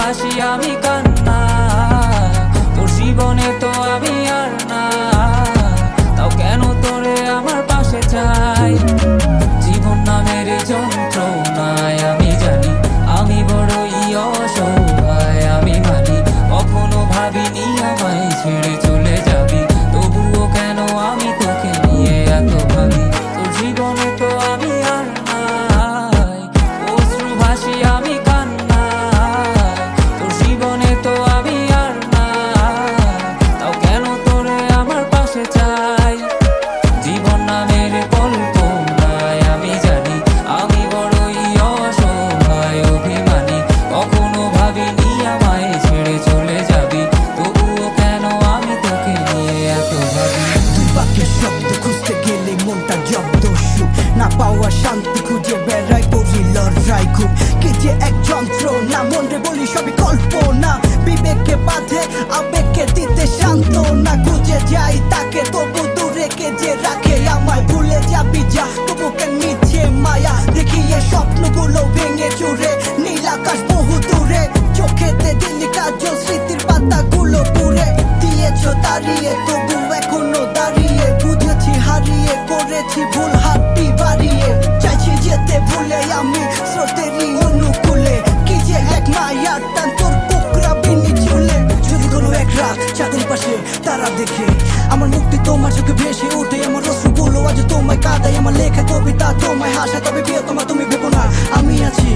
ভাসি আমি কান্না, তোর জীবনে তো আমি আর না, তাও কেন তোরে আমার পাশে চাই। জীবন নামের যন্ত্রণায় আমি জানি আমি বড়ই অসহায়, আমি মানি কখনো ভাবিনি আমায় ছেড়ে চলে যাবি, তবুও কেন আমি তোকে নিয়ে এত ভাবি। তোর জীবনে তো আমি আর নাই, অশ্রু ভাসি আমি কান্না, তোর জীবনে তো আমি আর না, তাও কেন তোরে আমার পাশে চাই। জীবন নামের কল্পনায় আমি জানি আমি বড়ই অসহায়, অভিমানী কখনো ভাবিনি আমায় ছেড়ে চলে যাবি, তবুও কেন আমি তোকে নিয়ে এত ভাবি। তুই বাক্যের শব্দ খুঁজতে গেলে মনটা জব্দ, সুখ না পাওয়া শান্তি খুঁজে বেড়াই, করি লড়াই খুব কি যে এক যন্ত্র না, মনরে বলি সবই কল্পনা, বিবেককে বাঁধে আবেগকে দিতে শান্ত না, খুঁজে যাই তাকে তবু দূরে কে যে রাখে আমায়, ভুলে যাবি যা তবু কেন মিছে মায়া, দেখি এ স্বপ্নগুলো ভেঙে চুরে, নীল আকাশ বহু দূরে, চোখেতে দিল্লি কাজল স্মৃতির পাতাগুলো পুরে দিয়েছ দাঁড়িয়ে, তবু এখনো দাঁড়িয়ে, বুঝেছি হারিয়ে করেছি ভুল, হাতটি বাড়িয়ে চাইছি যেতে ভুলে আমি স্রোতেরই অনুকূলে, কি যে এক মায়ার টান তোর কুকরা বিনি চুলে। যদি কোনো এক রাত চাঁদের পাশে তারা দেখে আমার মুক্তি তোমার চোখে ভেসে ওঠে, আমার অশ্রুগুলো আজ তোমায় কাঁদায়, আমার লেখা কবিতা তোমায় হাসে, তবে বিয়ে তোমার তুমি ভেবো না আমি আছি